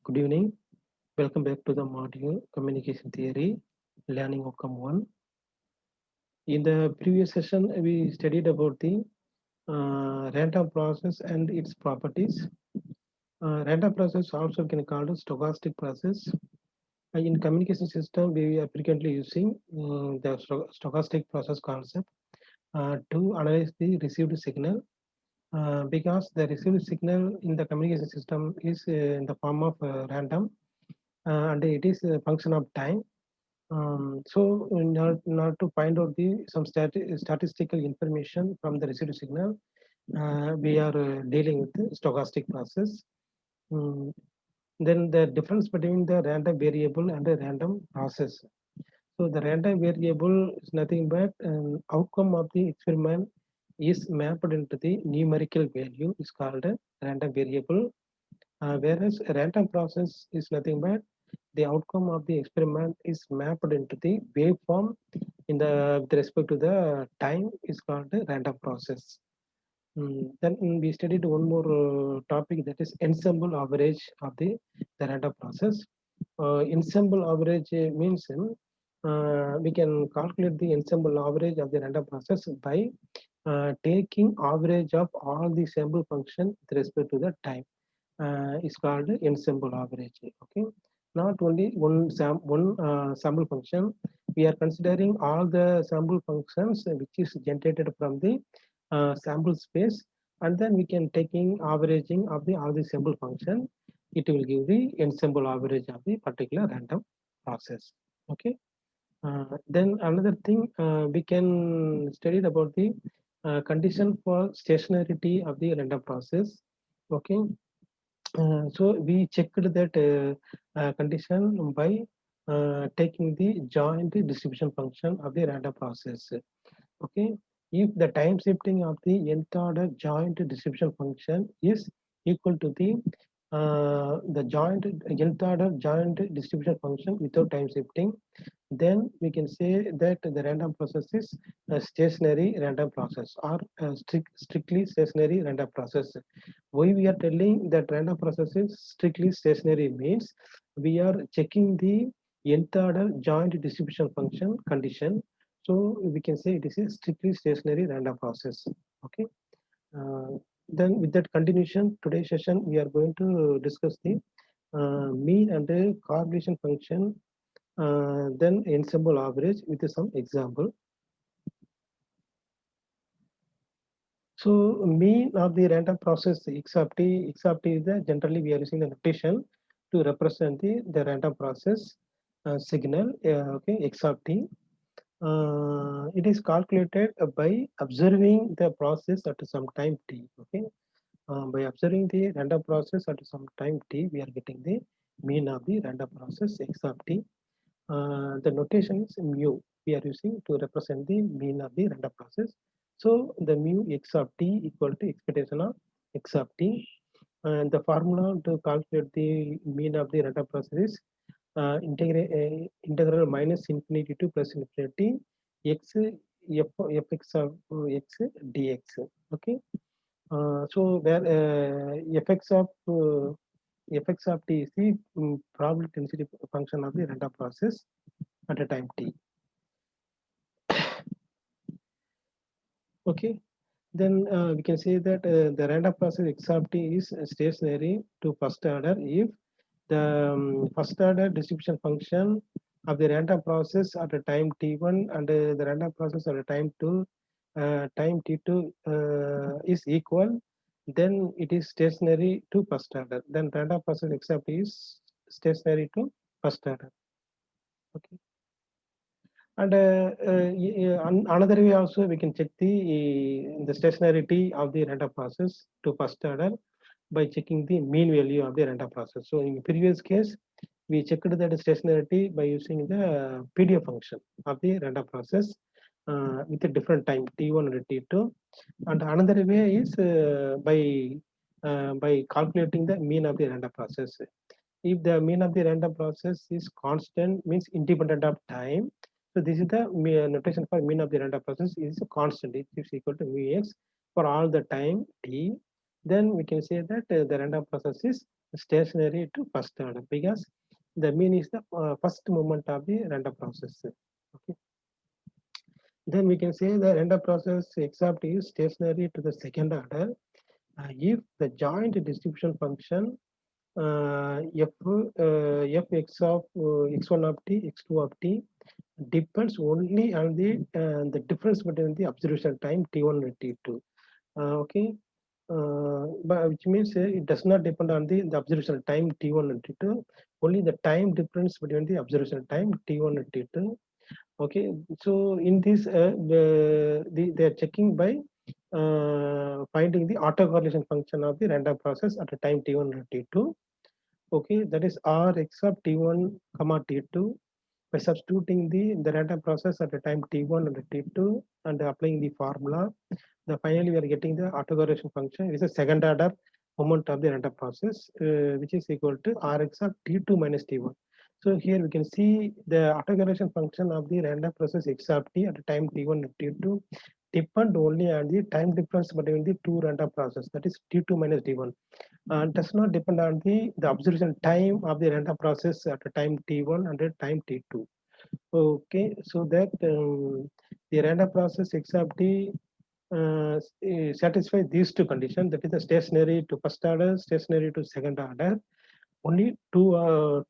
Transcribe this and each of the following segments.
Good evening. Welcome back to the module Communication Theory, Learning Outcome 1. In the previous session, we studied about the random process and its properties. Random process also can be called a stochastic process. In communication system, we are frequently using the stochastic process concept to analyze the received signal because the received signal in the communication system is in the form of random and it is a function of time. So in order to find out the some statistical information from the received signal, we are dealing with the stochastic process. Um, then the difference between the random variable and a random process. So the random variable is nothing but an outcome of the experiment is mapped into the numerical value is called a random variable, whereas a random process is nothing but the outcome of the experiment is mapped into the waveform in the with respect to the time is called a random process. Then we studied one more topic, that is ensemble average of the random process. Ensemble average means we can calculate the ensemble average of the random process by taking average of all the sample function with respect to the time. Is called ensemble average. Okay, not only one sample function. We are considering all the sample functions which is generated from the sample space, and then we can taking averaging of the all the sample function. It will give the ensemble average of the particular random process. Okay. Then another thing we can study about the condition for stationarity of the random process. Okay, so we checked that condition by taking the joint distribution function of the random process. Okay, if the time shifting of the nth order joint distribution function is equal to the joint nth order joint distribution function without time shifting, then we can say that the random process is a stationary random process or a strictly stationary random process. Why we are telling that random process is strictly stationary means we are checking the nth order joint distribution function condition. So we can say it is a strictly stationary random process. Okay. Uh, then with that continuation, today's session we are going to discuss the mean and the correlation function, then ensemble average with some example. So mean of the random process x of t is the generally we are using the notation to represent the random process signal. Okay, x of t. It is calculated by observing the process at some time t. Okay, by observing the random process at some time t, we are getting the mean of the random process x of t. The notation is mu. We are using to represent the mean of the random process. So the mu x of t equal to expectation of x of t. And the formula to calculate the mean of the random process is integral minus infinity to plus infinity x fx of x dx. Okay. So where fx of fx of t is the probability density function of the random process at a time t. Okay, then we can say that the random process x of t is stationary to first order if the first order distribution function of the random process at a time t1 and the random process at a time 2 time t2 is equal, then it is stationary to first order. Then random process x of t is stationary to first order. Okay. And another way also we can check the stationarity of the random process to first order by checking the mean value of the random process. So in previous case, we checked that stationarity by using the PDF function of the random process with a different time t1 and t2. And another way is by calculating the mean of the random process. If the mean of the random process is constant, means independent of time. So this is the notation for mean of the random process is a constant. It is equal to mu x for all the time t. then we can say that the random process is stationary to first order because the mean is the first moment of the random process. Okay. Then we can say the random process except is stationary to the second order if the joint distribution function fx of x1 of t, x2 of t depends only on the difference between the observation time t1 and t2. Okay, but which means it does not depend on the observation time t1 and t2. Only the time difference between the observation time t1 and t2. Okay, so in this they are checking by finding the autocorrelation function of the random process at a time t1 and t2. Okay, that is r except t1 comma t2 by substituting the random process at the time t1 and t2 and applying the formula. The finally we are getting the autocorrelation function. It is a second order moment of the random process, which is equal to rx of t2 minus t1. So here we can see the autocorrelation function of the random process x of t at the time t1 and t2 depend only on the time difference between the two random process, that is t2 minus t1, and does not depend on the observation time of the random process at the time t1 and the time t2. Okay, so that the random process x of t satisfy these two conditions, that is the stationary to first order, stationary to second order. Only two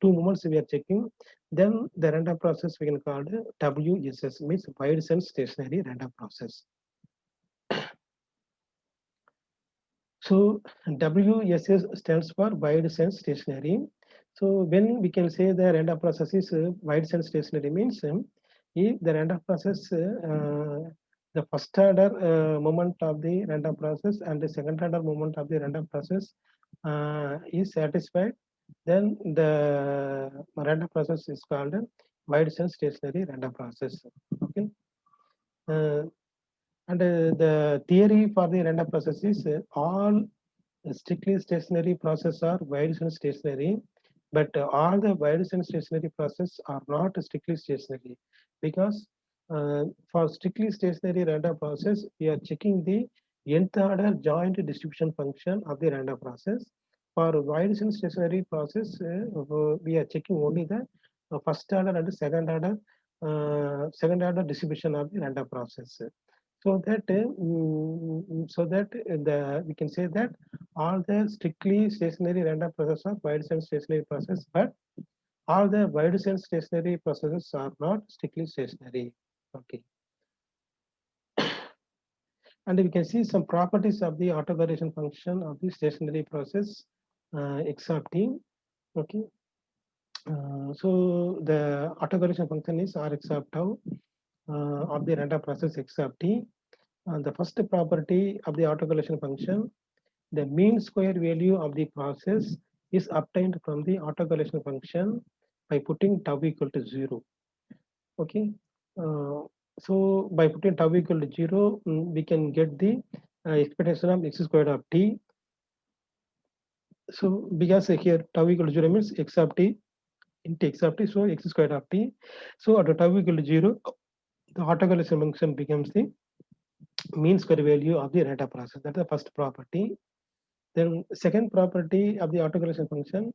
moments we are checking. Then the random process we can call WSS, means wide sense stationary random process. So WSS stands for wide sense stationary. So when we can say the random process is wide sense stationary means if the random process the first order moment of the random process and the second order moment of the random process is satisfied, then the random process is called wide sense stationary random process. Okay. Uh, and the theory for the random process is all strictly stationary process are wide sense stationary, but all the wide sense stationary process are not strictly stationary because for strictly stationary random process, we are checking the nth order joint distribution function of the random process. For wide sense stationary process, we are checking only the first order and second order distribution of the random process. So that the we can say that all the strictly stationary random processes are wide sense stationary process, but all the wide sense stationary processes are not strictly stationary. Okay, and we can see some properties of the autocorrelation function of the stationary process x of t. Okay, so the autocorrelation function is Rx of tau of the random process x of t. The first property of the autocorrelation function, the mean square value of the process is obtained from the autocorrelation function by putting tau equal to 0. Okay. Uh, so by putting tau equal to 0, we can get the expectation of x squared of t. So because here tau equal to 0 means x of t into x of t, so x squared of t. So at tau equal to 0, the autocorrelation function becomes the mean square value of the random process. That's the first property. Then second property of the autocorrelation function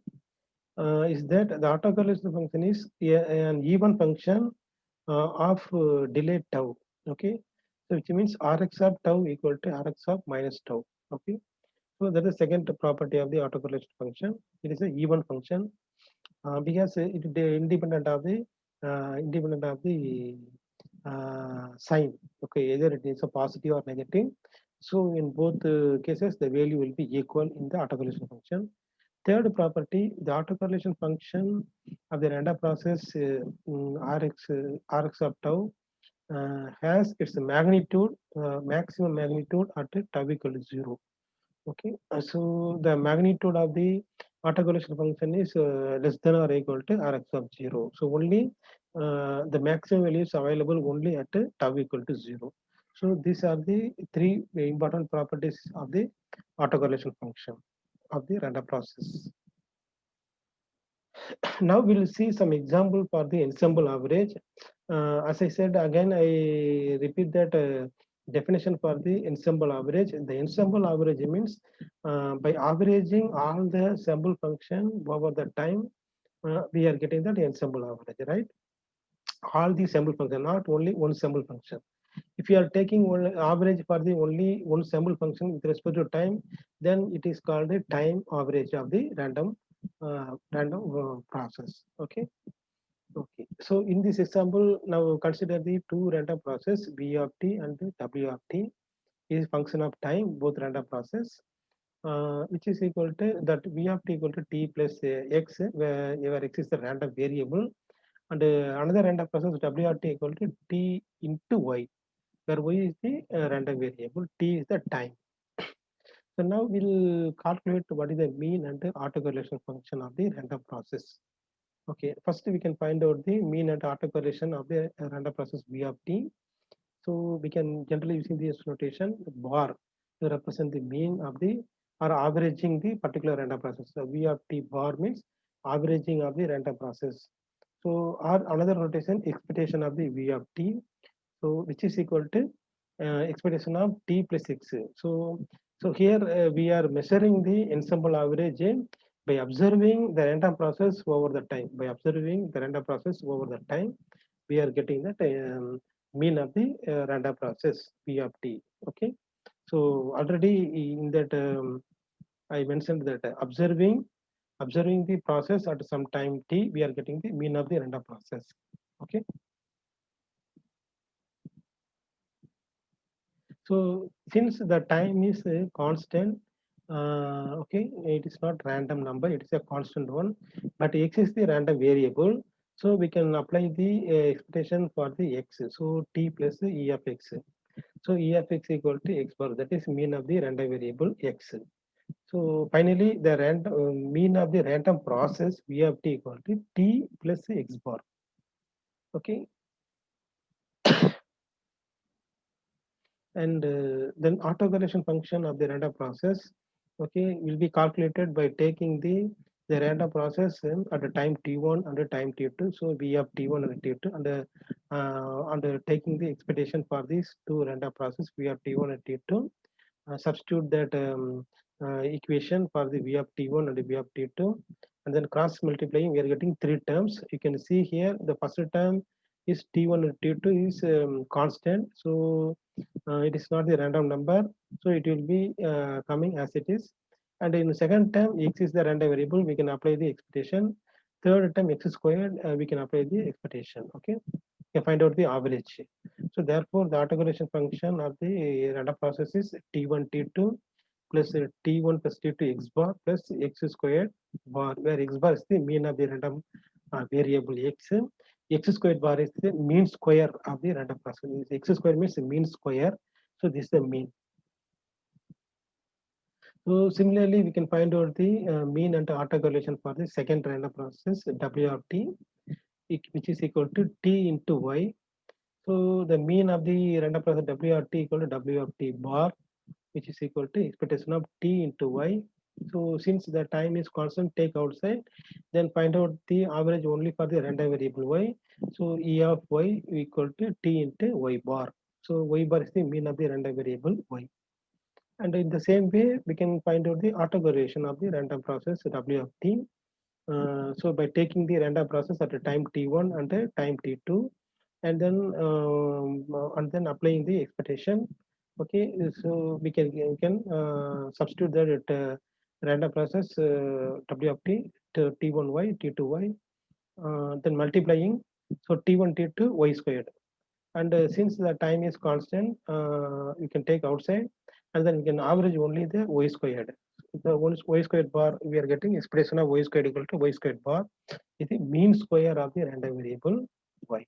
is that the autocorrelation function is an even function of delayed tau. Okay, so which means Rx of tau equal to Rx of minus tau. Okay, so that is the second property of the autocorrelation function. It is an even function because it is independent of the sign. Okay, either it is a positive or negative. So in both cases, the value will be equal in the autocorrelation function. Third property, the autocorrelation function of the random process Rx of tau has its magnitude, maximum magnitude at tau equal to 0. Okay, so the magnitude of the autocorrelation function is less than or equal to Rx of 0. So only the maximum value is available only at tau equal to 0. So these are the three important properties of the autocorrelation function of the random process. Now we'll see some example for the ensemble average. As I said again, I repeat that definition for the ensemble average. The ensemble average means by averaging all the sample function over the time, we are getting that ensemble average, right? All the sample function, not only one sample function. If you are taking one average for the only one sample function with respect to time, then it is called the time average of the random process. Okay. Okay. So in this example, now consider the two random process V of t and the W of t is function of time, both random process, which is equal to that V of t equal to t plus x, where x is the random variable, and another random process W of t equal to t into y, where y is the random variable, t is the time. So now we'll calculate what is the mean and the autocorrelation function of the random process. Okay, first we can find out the mean and autocorrelation of the random process V of t. So we can generally using this notation bar to represent the mean of the or averaging the particular random process. So V of t bar means averaging of the random process. So or another notation expectation of the V of t. So which is equal to expectation of t plus x. So here we are measuring the ensemble average by observing the random process over the time. By observing the random process over the time, we are getting that mean of the random process p of t. Okay. So already in that I mentioned that observing the process at some time t, we are getting the mean of the random process. Okay. So since the time is a constant, okay, it is not random number, it is a constant one, but x is the random variable. So we can apply the expectation for the x. So t plus e of x. So e of x equal to x bar. That is mean of the random variable x. So finally, the random mean of the random process v of t equal to t plus x bar. Okay, and then autocorrelation function of the random process, okay, will be calculated by taking the random process at the time t1 and the time t2. So v of t1 and t2, and taking the expectation for these two random process v of t1 and t2, substitute that equation for the v of t1 and the v of t2, and then cross multiplying, we are getting three terms. You can see here the first term is t1 and t2 is constant, so it is not the random number, so it will be coming as it is. And in the second term, x is the random variable, we can apply the expectation. Third term, x squared, we can apply the expectation. Okay, you can find out the average. So therefore, the autocorrelation function of the random process is t1 t2 plus t1 plus t2 x bar plus x squared bar, where x bar is the mean of the random variable x. X squared bar is the mean square of the random process. X square means the mean square. So this is the mean. So similarly, we can find out the mean and autocorrelation for the second random process W of t, which is equal to t into y. So the mean of the random process W of t equal to W of t bar, which is equal to expectation of t into y. So since the time is constant, take outside, then find out the average only for the random variable y. So E of y equal to t into y bar. So y bar is the mean of the random variable y. And in the same way, we can find out the autocorrelation of the random process W of t. So by taking the random process at a time t1 and a time t2, and then applying the expectation. Okay, so we can substitute that at random process W of t to t1y t2y, then multiplying, so t1 t2 y squared, and since the time is constant, you can take outside, and then we can average only the y squared. The y squared bar, we are getting expression of y squared equal to y squared bar is the mean square of the random variable y.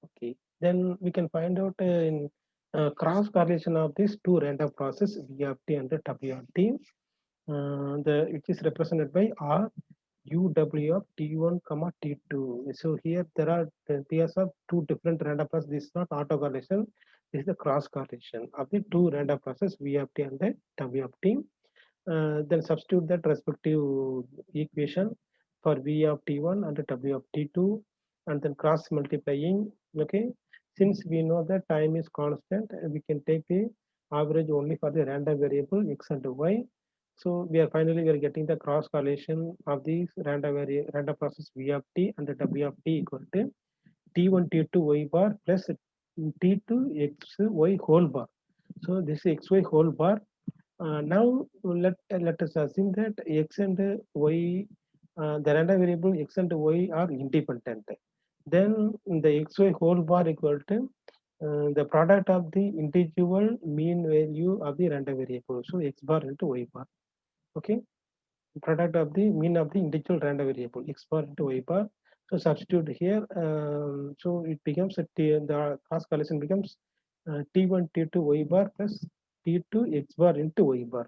Okay, then we can find out in cross correlation of these two random process v of t and the w of t. It is represented by r UW of T1, comma T2. So here there are pairs of two different random processes. This is not autocorrelation. This is the cross correlation of the two random processes V of t and the W of t. Then substitute that respective equation for V of T1 and W of T2, and then cross multiplying. Okay. Since we know that time is constant, we can take the average only for the random variable x and y. So we are getting the cross correlation of these random process v of t and w of t equal to t1 t2 y bar plus t2 xy whole bar. So this is xy whole bar. Now let us assume that x and y, the random variable x and y are independent. Then the xy whole bar equal to the product of the individual mean value of the random variable. So x bar into y bar. Okay, product of the mean of the individual random variable x bar into y bar. So substitute here. So it becomes the cross correlation becomes t1 t2 y bar plus t2 x bar into y bar.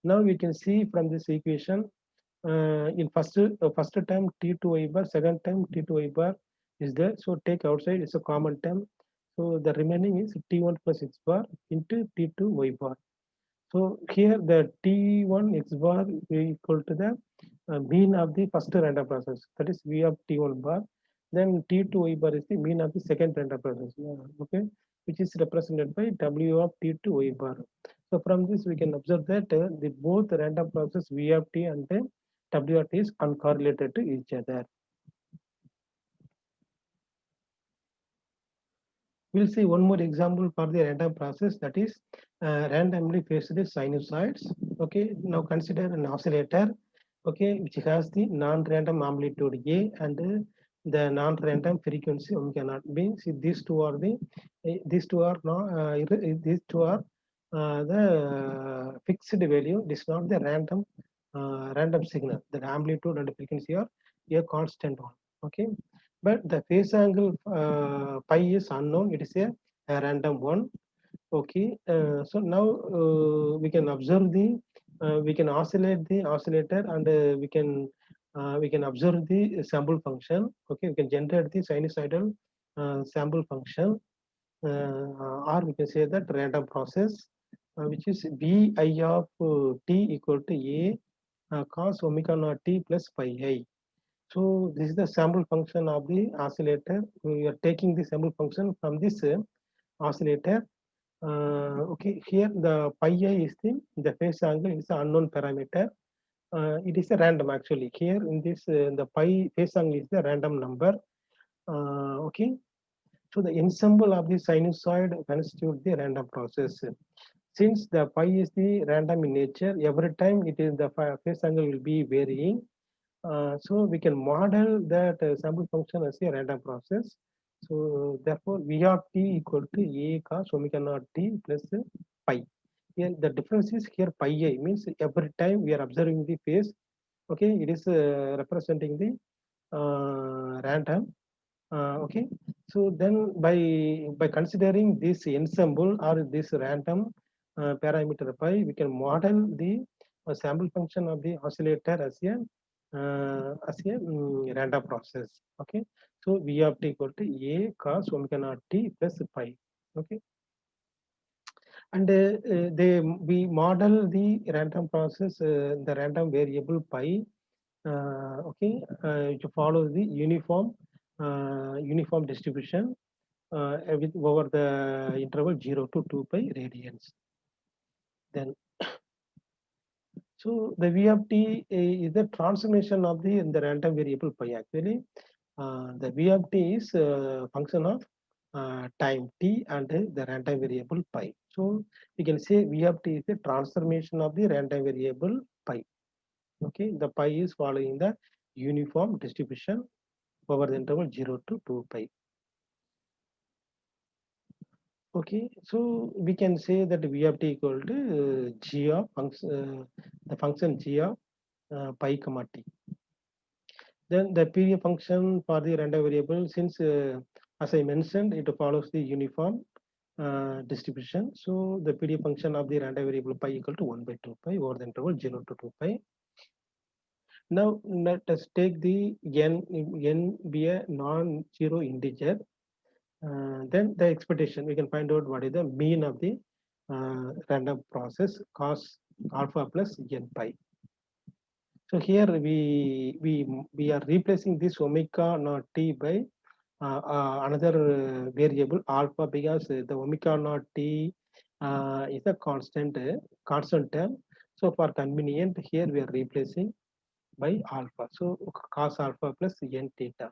Now we can see from this equation in first time t2 y bar, second time t2 y bar is there. So take outside, it's a common term. So the remaining is t1 plus x bar into t2 y bar. So here the t1 x bar is equal to the mean of the first random process, that is v of t1 bar. Then t2 y bar is the mean of the second random process. Okay, which is represented by w of t2 y bar. So from this we can observe that the both random process v of t and w of t is uncorrelated to each other. We'll see one more example for the random process, that is randomly phased sinusoids. Okay, now consider an oscillator, okay, which has the non-random amplitude A and the non-random frequency omega naught. Means these two are the fixed value. This is not the random signal. The amplitude and frequency are a constant one. Okay, but the phase angle pi is unknown. It is a random one. Okay, so now we can observe we can oscillate the oscillator, and we can observe the sample function. Okay, we can generate the sinusoidal sample function, or we can say that random process, which is vi of t equal to a cos omega naught t plus pi I. So this is the sample function of the oscillator. We are taking the sample function from this oscillator. Okay, here the pi I is the phase angle is an unknown parameter. It is a random actually. Here in this the pi phase angle is the random number. Okay, so the ensemble of the sinusoid constitute the random process. Since the pi is the random in nature, every time it is the phase angle will be varying. So we can model that sample function as a random process. So therefore, V of t equal to a cos omega naught t plus pi. Here the difference is here pi I means every time we are observing the phase. Okay, it is representing the random. Okay, so then by considering this ensemble or this random parameter pi, we can model the sample function of the oscillator as a random process. Okay, so v of t equal to a cos omega naught t plus pi. Okay, and we model the random process, the random variable pi. Okay, which follows the uniform distribution over the interval 0 to 2 pi radians. Then, so the V of t is the transformation of the random variable pi. Actually, the V of t is a function of time t and the random variable pi. So we can say V of t is the transformation of the random variable pi. Okay, the pi is following the uniform distribution over the interval 0 to 2 pi. Okay, so we can say that V of t equal to g of the function g of pi comma t. Then the period function for the random variable, since as I mentioned, it follows the uniform distribution. So the period function of the random variable pi equal to 1 by 2 pi over the interval 0 to 2 pi. Now let us take the n be a non-zero integer. Then the expectation, we can find out what is the mean of the random process cos alpha plus n pi. So here we are replacing this omega naught t by another variable alpha, because the omega naught t is a constant term. So for convenient, here we are replacing by alpha. So cos alpha plus n theta.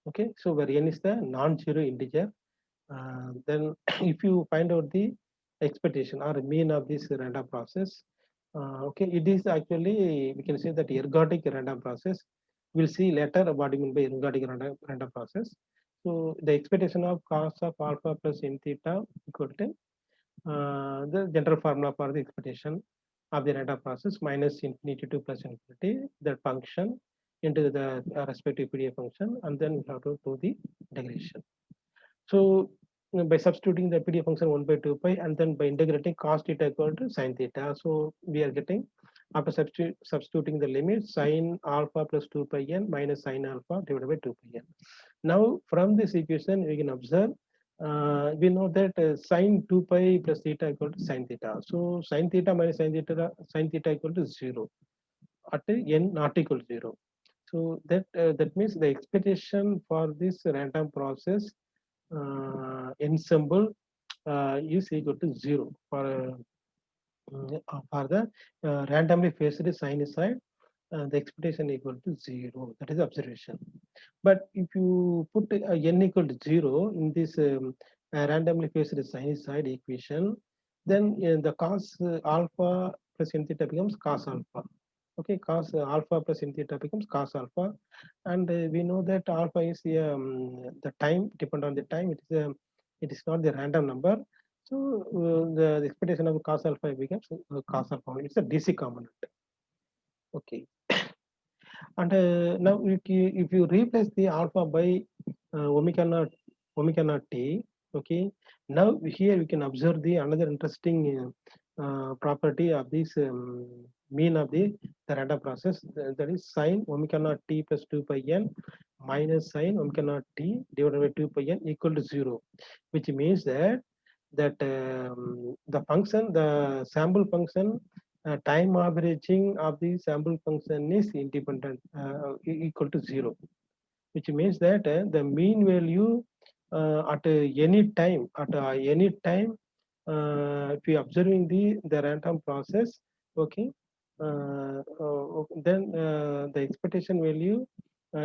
Okay, so where n is the non-zero integer, then if you find out the expectation or mean of this random process, okay, it is actually, we can say that ergodic random process. We'll see later what you mean by ergodic random process. So the expectation of cos of alpha plus n theta equal to the general formula for the expectation of the random process minus infinity to plus infinity, the function into the respective PDF function, and then we have to do the integration. So by substituting the PDF function 1 by 2 pi and then by integrating cos theta equal to sin theta, so we are getting, after substituting the limit, sin alpha plus 2 pi n minus sin alpha divided by 2 pi n. Now from this equation we can observe, we know that sin 2 pi plus theta equal to sin theta. So sin theta minus sin theta equal to 0 at n not equal to 0. So that means the expectation for this random process ensemble is equal to 0 for the randomly phased sinusoid. The expectation equal to 0. That is observation. But if you put n equal to 0 in this randomly phased sinusoid equation, then the cos alpha plus n theta becomes cos alpha. Okay, cos alpha plus n theta becomes cos alpha, and we know that alpha is the time, depend on the time. It is not the random number. So the expectation of cos alpha becomes cos alpha. It's a DC component. Okay, and now if you replace the alpha by omega naught t, okay, now here we can observe the another interesting property of this mean of the random process, that is sin omega naught t plus 2 pi n minus sin omega naught t divided by 2 pi n equal to 0, which means that the function, the sample function, time averaging of the sample function is independent, equal to 0, which means that the mean value at any time, if you observing the random process, okay, then the expectation value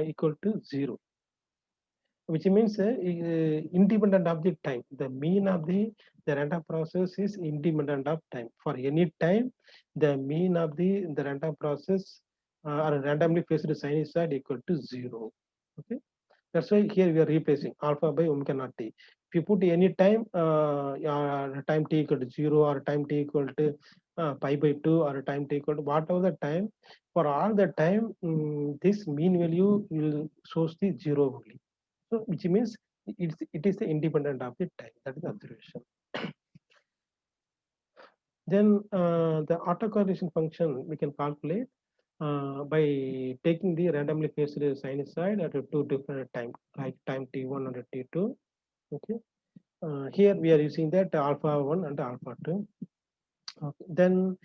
equal to 0, which means independent of the time. The mean of the random process is independent of time. For any time, the mean of the random process or randomly phased sinusoid equal to 0. Okay, that's why here we are replacing alpha by omega naught t. If you put any time, time t equal to 0 or time t equal to pi by 2 or time t equal to whatever the time, for all the time, this mean value will shows the 0 only. So which means it is the independent of the time. That is the observation. Then the autocorrelation function we can calculate by taking the randomly phased sinusoid at two different time, like time t1 and t2. Okay. Here we are using that alpha 1 and alpha 2. Okay. Then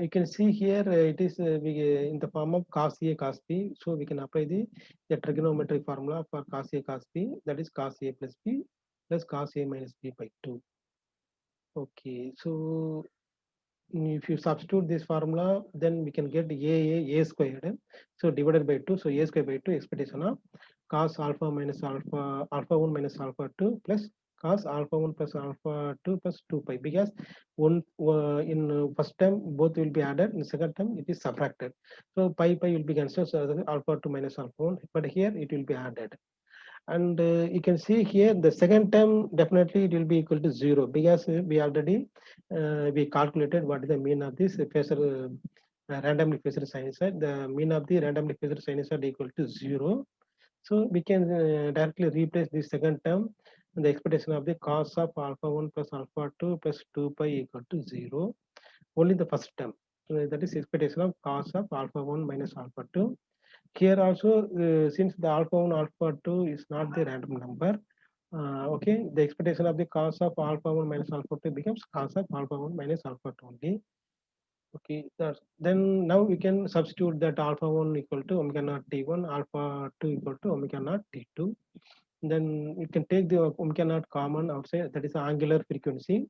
you can see here it is in the form of cos A cos B. So we can apply the trigonometric formula for cos A cos B, that is cos A plus B plus cos A minus B by 2. Okay, so if you substitute this formula, then we can get a squared. So divided by 2. So a squared by 2 expectation of cos alpha minus alpha 1 minus alpha 2 plus cos alpha 1 plus alpha 2 plus 2 pi, because one in first term both will be added, in second term it is subtracted. So pi will be cancelled, so alpha 2 minus alpha 1, but here it will be added. And you can see here the second term definitely it will be equal to 0, because we already we calculated what is the mean of this phasor randomly phased sinusoid. The mean of the randomly phased sinusoid equal to 0. So we can directly replace the second term, the expectation of the cos of alpha 1 plus alpha 2 plus 2 pi equal to 0. Only the first term, that is expectation of cos of alpha 1 minus alpha 2. Here also, since the alpha 1 alpha 2 is not the random number, okay, the expectation of the cos of alpha 1 minus alpha 2 becomes cos of alpha 1 minus alpha 2 only. Okay, then now we can substitute that alpha 1 equal to omega naught t1, alpha 2 equal to omega naught t2. then we can take the omega naught common outside, that is angular frequency.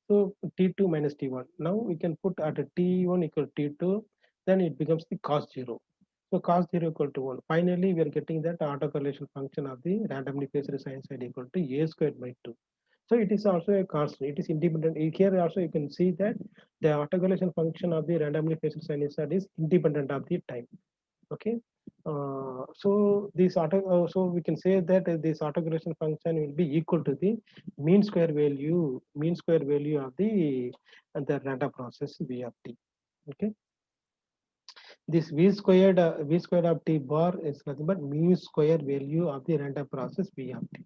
So T2 minus T1. Now we can put at a T1 equal to T2, then it becomes the cos 0. So cos 0 equal to 1. Finally, we are getting that autocorrelation function of the randomly phased sinusoid equal to a squared by 2. So it is also a constant. It is independent. Here also you can see that the autocorrelation function of the randomly phased sinusoid is independent of the time. Okay. So we can say that this autocorrelation function will be equal to the mean square value of the random process v of t. Okay. This v squared of t bar is nothing but mean square value of the random process v of t.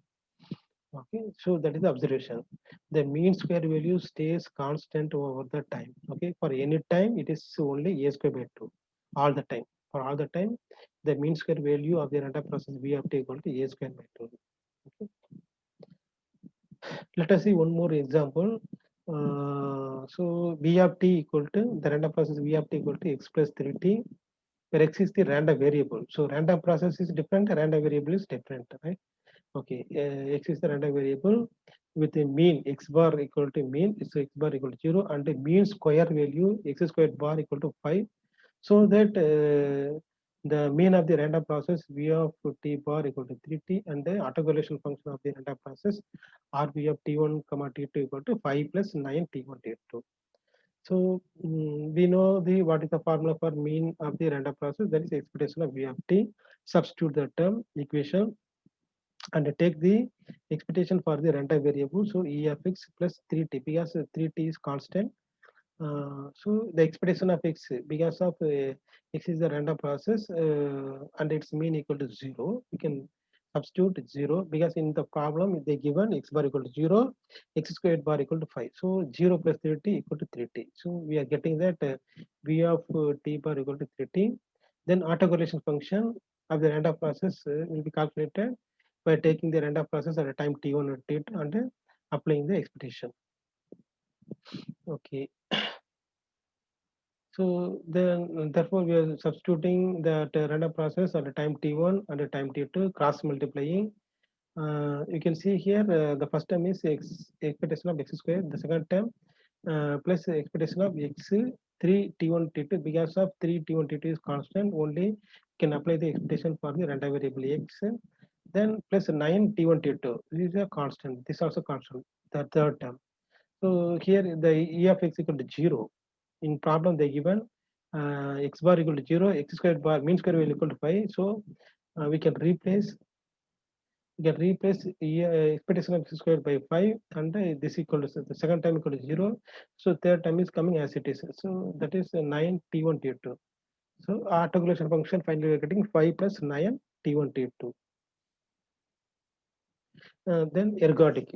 Okay, so that is the observation. The mean square value stays constant over the time. Okay, for any time it is only a square by 2 all the time. For all the time, the mean square value of the random process v of t equal to a square by 2. Okay. Let us see one more example. So v of t equal to the random process v of t equal to x plus 3t, where x is the random variable. So random process is different, random variable is different, right? Okay, x is the random variable with a mean x bar equal to mean, so x bar equal to 0, and the mean square value x squared bar equal to 5. So that the mean of the random process v of t bar equal to 3t, and the autocorrelation function of the random process rv of t1 comma t2 equal to 5 plus 9 t1 t2. So we know the what is the formula for mean of the random process, that is expectation of v of t. Substitute the term equation and take the expectation for the random variable. So e of x plus 3t, because 3t is constant. So the expectation of x, because of x is the random process and its mean equal to 0, we can substitute 0, because in the problem they given x bar equal to 0, x squared bar equal to 5. So 0 plus 3t equal to 3t. So we are getting that v of t bar equal to 3t. Then autocorrelation function of the random process will be calculated by taking the random process at a time t1 and t2 and applying the expectation. Okay. So then, therefore, we are substituting that random process at a time t1 and a time t2, cross multiplying. You can see here the first term is expectation of x squared, the second term plus expectation of x 3 t1 t2, because of 3 t1 t2 is constant, only can apply the expectation for the random variable x. Then plus 9 t1 t2, this is a constant, this is also constant, the third term. So here the e of x equal to 0. In problem they given x bar equal to 0, x squared bar mean square value equal to 5. So we can replace expectation of x squared by 5, and this equal to the second time equal to 0. So third time is coming as it is. So that is 9 t1 t2. So autocorrelation function finally we are getting 5 plus 9 t1 t2. Then ergodic.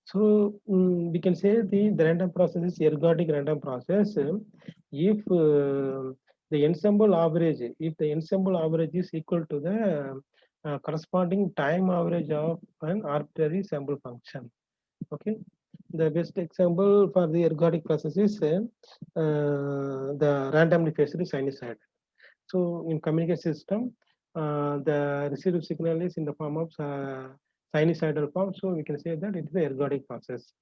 So we can say the random process is ergodic random process if the ensemble average, if the ensemble average is equal to the corresponding time average of an arbitrary sample function. Okay, the best example for the ergodic process is the randomly phased sinusoid. So in communication system, the received signal is in the form of sinusoidal form. So we can say that it is the ergodic process.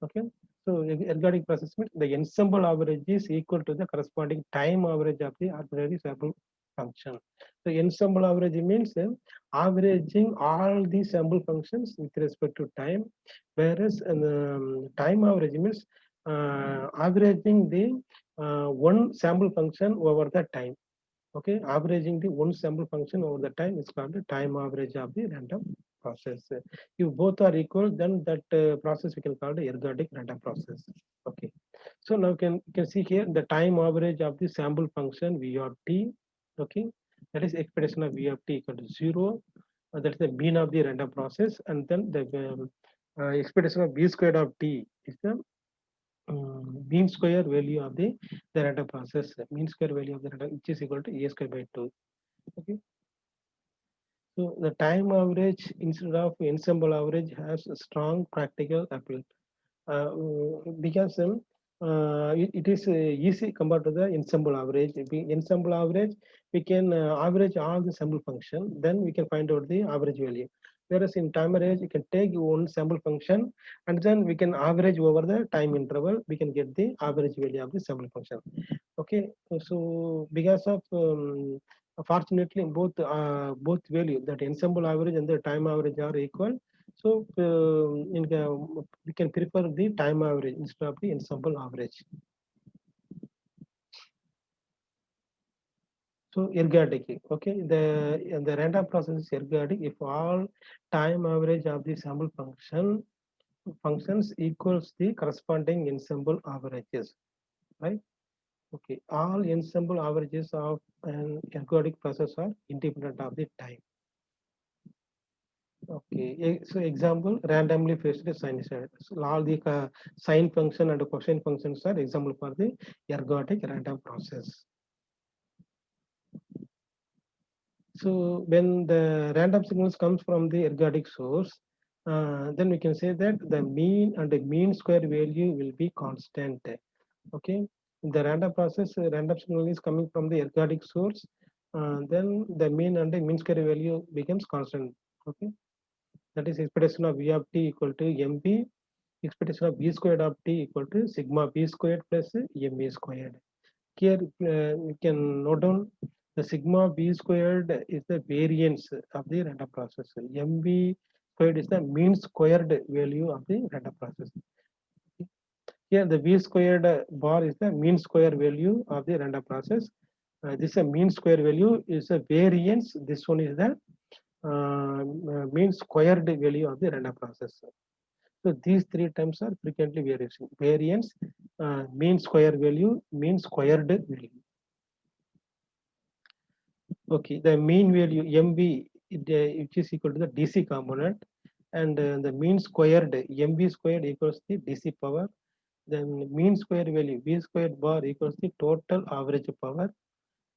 Okay. So ergodic process means the ensemble average is equal to the corresponding time average of the arbitrary sample function. So ensemble average means averaging all the sample functions with respect to time, whereas time average means averaging the one sample function over the time. Okay, averaging the one sample function over the time is called the time average of the random process. If both are equal, then that process we can call the ergodic random process. Okay, so now you can see here the time average of the sample function v of t. Okay, that is expectation of v of t equal to 0. That's the mean of the random process, and then the expectation of v squared of t is the mean square value of the random process, mean square value of the random, which is equal to a square by 2. Okay, so the time average instead of ensemble average has a strong practical appeal because it is easy compared to the ensemble average. If we ensemble average, we can average all the sample function, then we can find out the average value. Whereas in time average, you can take one sample function and then we can average over the time interval. We can get the average value of the sample function. Okay, so because of fortunately both value, that ensemble average and the time average are equal. So we can prefer the time average instead of the ensemble average. So ergodic, okay, the random process is ergodic if all time average of the sample functions equals the corresponding ensemble averages, right? Okay, all ensemble averages of an ergodic process are independent of the time. Okay, so example, randomly phased sinusoid. So all the sine function and cosine functions are example for the ergodic random process. So when the random signals comes from the ergodic source, then we can say that the mean and the mean square value will be constant. Okay, in the random process, random signal is coming from the ergodic source, then the mean and the mean square value becomes constant. Okay, that is expectation of V of t equal to mb, expectation of b squared of t equal to sigma b squared plus ma squared. Here we can note down the sigma b squared is the variance of the random process. Mb squared is the mean squared value of the random process. Here the v squared bar is the mean square value of the random process. This is a mean square value is a variance. This one is the mean squared value of the random process. So these three terms are frequently variation. Variance, mean square value, mean squared value. Okay, the mean value MV, which is equal to the DC component, and the mean squared MV squared equals the DC power. Then mean square value V squared bar equals the total average power.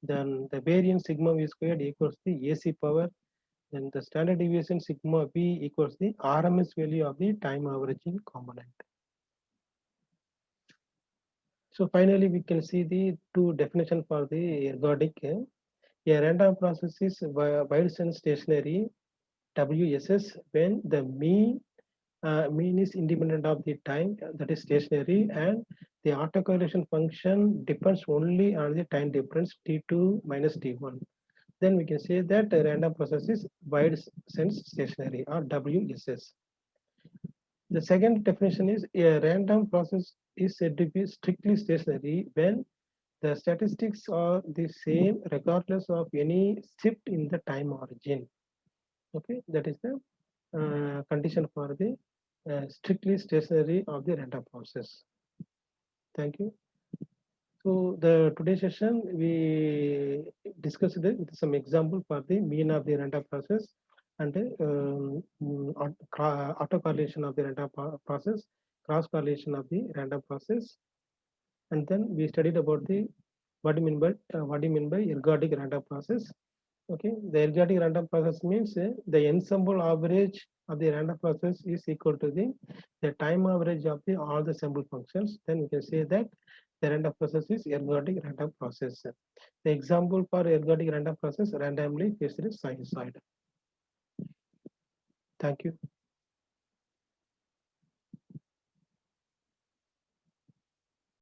Then the variance sigma V squared equals the AC power. Then the standard deviation sigma B equals the RMS value of the time averaging component. So finally, we can see the two definition for the ergodic. A random process is Wilson stationary WSS when the mean is independent of the time, that is stationary, and the autocorrelation function depends only on the time difference t2 minus t1. Then we can say that a random process is wide sense stationary or WSS. The second definition is a random process is said to be strictly stationary when the statistics are the same regardless of any shift in the time origin. Okay, that is the condition for the strictly stationary of the random process. Thank you. So the today's session we discussed it with some example for the mean of the random process and autocorrelation of the random process, cross correlation of the random process, and then we studied about the what do you mean by ergodic random process. Okay, the ergodic random process means the ensemble average of the random process is equal to the time average of the all the sample functions. Then we can say that the random process is ergodic random process. The example for ergodic random process randomly phased sinusoid. Thank you.